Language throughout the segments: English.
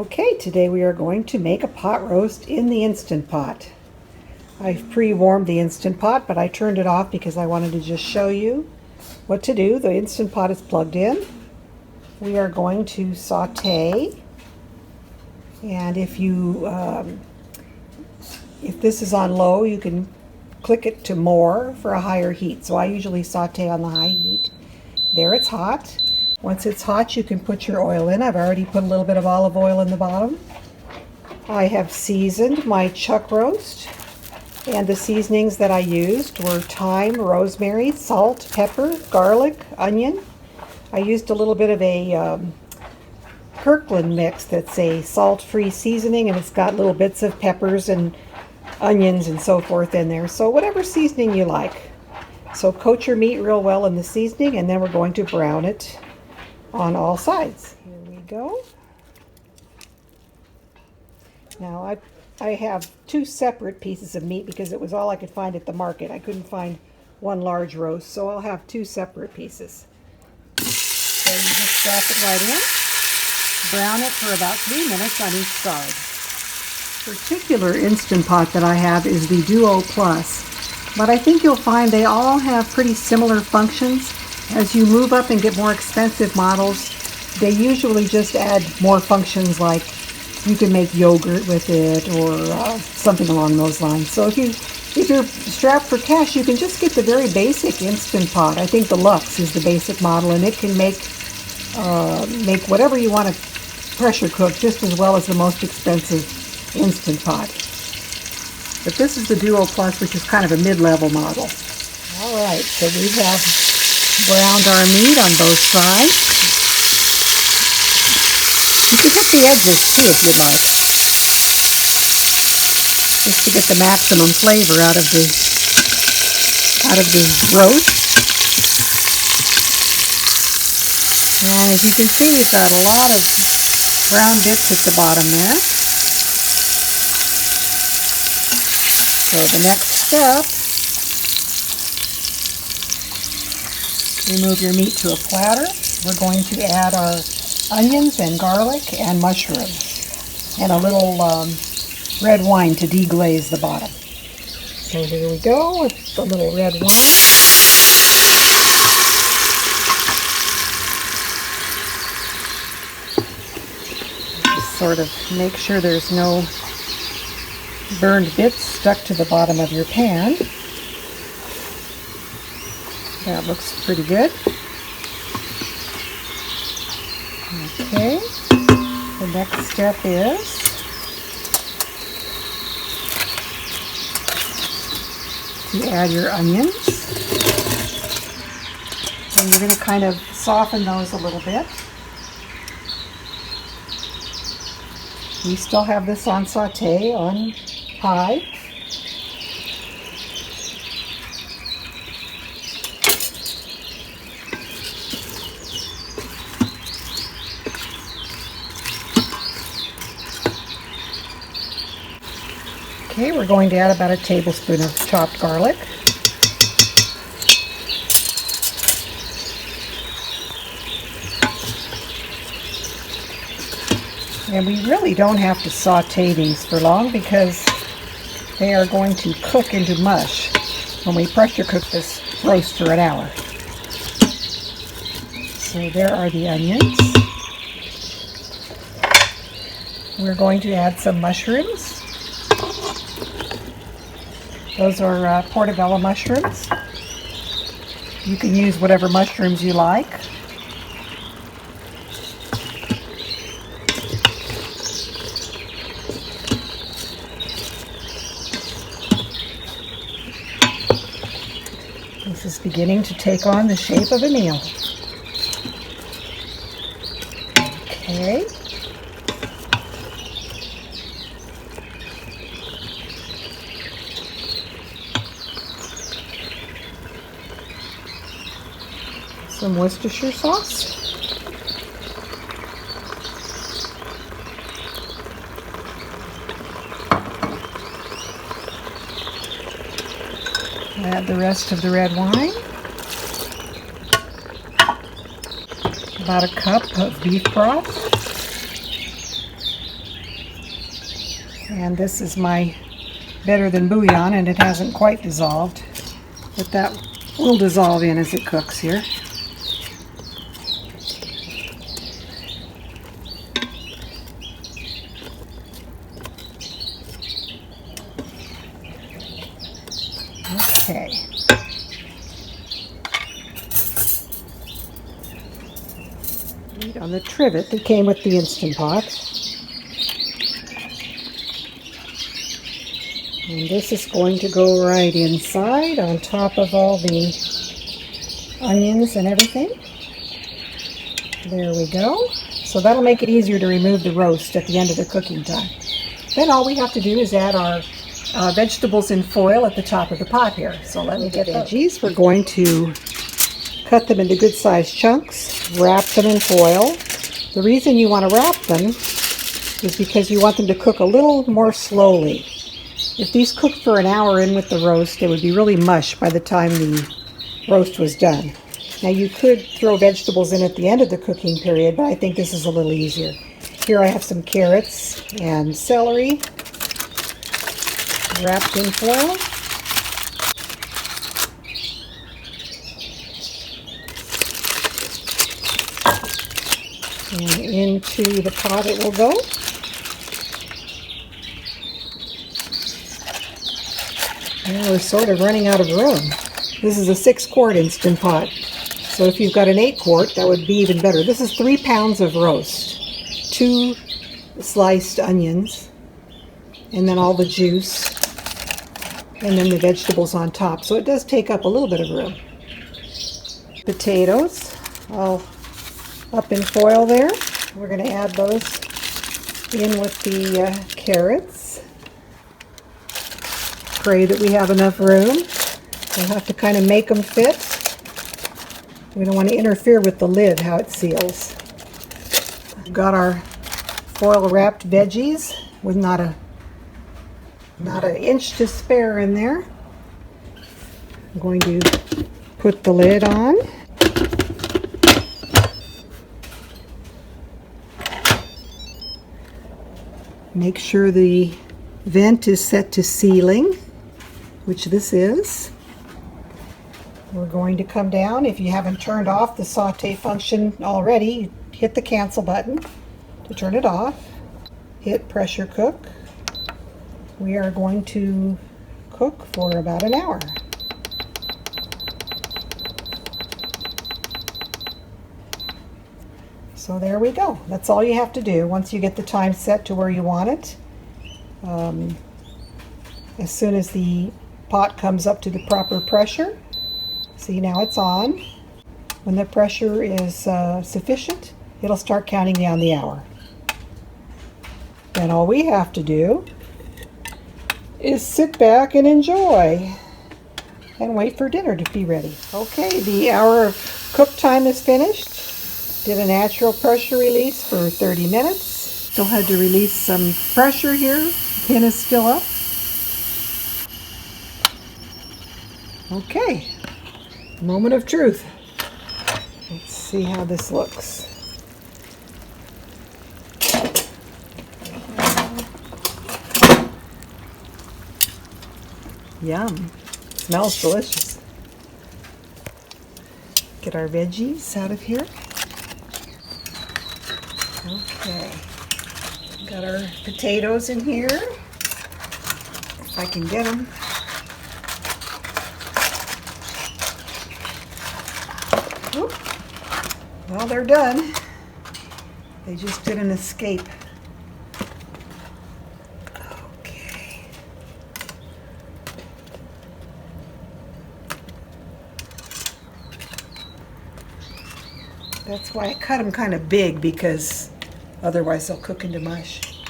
Okay, today we are going to make a pot roast in the Instant Pot. I've pre-warmed the Instant Pot, but I turned it off because I wanted to just show you what to do. The Instant Pot is plugged in. We are going to saute, and if this is on low, you can click it to more for a higher heat. So I usually saute on the high heat. There, it's hot. Once it's hot, you can put your oil in. I've already put a little bit of olive oil in the bottom. I have seasoned my chuck roast, and the seasonings that I used were thyme, rosemary, salt, pepper, garlic, onion. I used a little bit of a Kirkland mix that's a salt-free seasoning, and it's got little bits of peppers and onions and so forth in there. So whatever seasoning you like. So coat your meat real well in the seasoning, and then we're going to brown it on all sides. Here we go. Now I have two separate pieces of meat because it was all I could find at the market. I couldn't find one large roast, so I'll have two separate pieces. So you just drop it right in. Brown it for about 3 minutes on each side. The particular Instant Pot that I have is the Duo Plus, but I think you'll find they all have pretty similar functions. As you move up and get more expensive models, they usually just add more functions, like you can make yogurt with it or something along those lines. So if you're strapped for cash, you can just get the very basic Instant Pot. I think the Luxe is the basic model, and it can make whatever you want to pressure cook just as well as the most expensive Instant Pot. But this is the Duo Plus, which is kind of a mid-level model. All right, so we have browned our meat on both sides. You can hit the edges too if you like, just to get the maximum flavor out of the roast. And as you can see, we've got a lot of brown bits at the bottom there. So the next step, remove your meat to a platter. We're going to add our onions and garlic and mushrooms and a little red wine to deglaze the bottom. So here we go with the little red wine. Just sort of make sure there's no burned bits stuck to the bottom of your pan. That looks pretty good. Okay, the next step is to add your onions. And you're going to kind of soften those a little bit. We still have this on saute on high. Okay, we're going to add about a tablespoon of chopped garlic. And we really don't have to saute these for long because they are going to cook into mush when we pressure cook this roast for an hour. So there are the onions. We're going to add some mushrooms. Those are portobello mushrooms. You can use whatever mushrooms you like. This is beginning to take on the shape of a meal. Okay. Some Worcestershire sauce. Add the rest of the red wine. About a cup of beef broth. And this is my better than bouillon, and it hasn't quite dissolved, but that will dissolve in as it cooks here. Okay. Meat on the trivet that came with the Instant Pot. And this is going to go right inside on top of all the onions and everything. There we go. So that'll make it easier to remove the roast at the end of the cooking time. Then all we have to do is add our vegetables in foil at the top of the pot here. So let me get veggies. We're going to cut them into good sized chunks, wrap them in foil. The reason you want to wrap them is because you want them to cook a little more slowly. If these cooked for an hour in with the roast, it would be really mush by the time the roast was done. Now you could throw vegetables in at the end of the cooking period, but I think this is a little easier. Here I have some carrots and celery wrapped in foil. And into the pot it will go. Now we're sort of running out of room. This is a 6-quart Instant Pot. So if you've got an 8-quart, that would be even better. This is 3 pounds of roast, 2 sliced onions, and then all the juice, and then the vegetables on top. So it does take up a little bit of room. Potatoes, all up in foil there. We're going to add those in with the carrots. Pray that we have enough room. We'll have to kind of make them fit. We don't want to interfere with the lid, how it seals. We've got our foil wrapped veggies with not an inch to spare in there. I'm going to put the lid on. Make sure the vent is set to sealing, which this is. We're going to come down. If you haven't turned off the saute function already, hit the cancel button to turn it off. Hit pressure cook. We are going to cook for about an hour. So there we go. That's all you have to do once you get the time set to where you want it. As soon as the pot comes up to the proper pressure, see, now it's on. When the pressure is sufficient, it'll start counting down the hour. Then all we have to do is sit back and enjoy and wait for dinner to be ready. Okay, the hour of cook time is finished. Did a natural pressure release for 30 minutes. Still had to release some pressure here. The pin is still up. Okay, moment of truth. Let's see how this looks. Yum, smells delicious. Get our veggies out of here. Okay, got our potatoes in here, if I can get them. Oop. Well, they're done. They just didn't escape. Okay. That's why I cut them kind of big, because otherwise they'll cook into mush.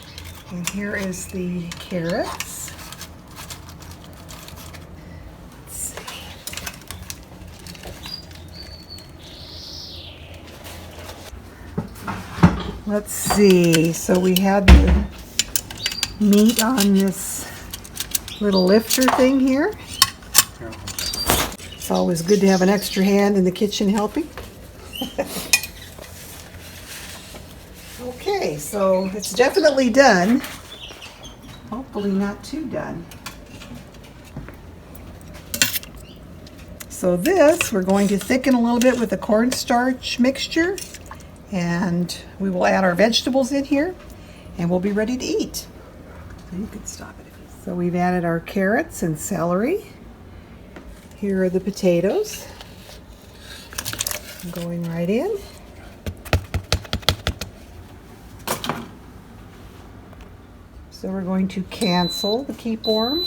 And here is the carrots. Let's see. So we had the meat on this little lifter thing here. It's always good to have an extra hand in the kitchen helping. Okay, so it's definitely done. Hopefully not too done. So this, we're going to thicken a little bit with the cornstarch mixture, and we will add our vegetables in here, and we'll be ready to eat. You can stop it. So we've added our carrots and celery. Here are the potatoes. Going right in. So we're going to cancel the keep warm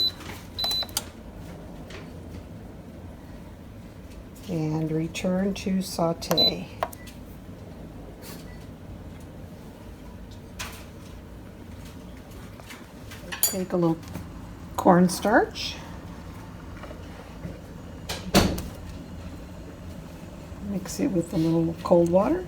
and return to saute. Take a little cornstarch, mix it with a little cold water.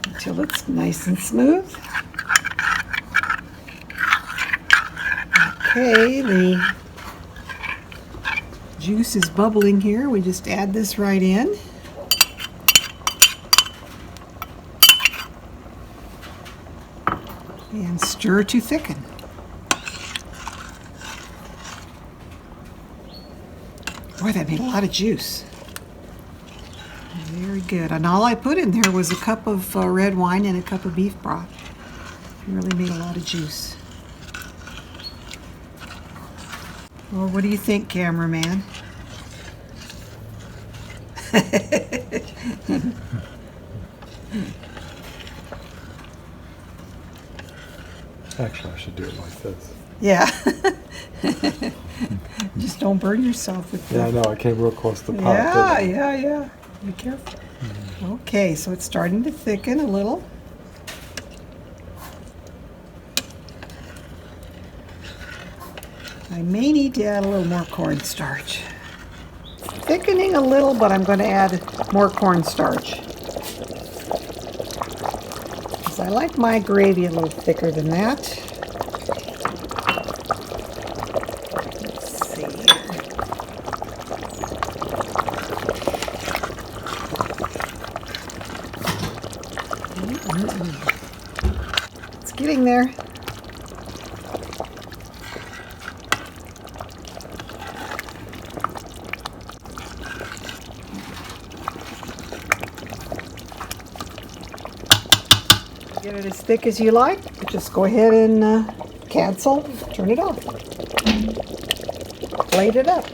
Until it's nice and smooth. Okay, the juice is bubbling here. We just add this right in. And stir to thicken. Boy, that made a lot of juice. Very good. And all I put in there was a cup of red wine and a cup of beef broth. It really made a lot of juice. Well, what do you think, cameraman? Actually, I should do it like this. Yeah. Just don't burn yourself with Yeah, I know. I came real close to the pot. Yeah. Be careful. Okay, so it's starting to thicken a little. I may need to add a little more cornstarch. Thickening a little, but I'm going to add more cornstarch. Because I like my gravy a little thicker than that. Let's see here. It's getting there. Get it as thick as you like. Just go ahead and cancel, turn it off. Plate it up.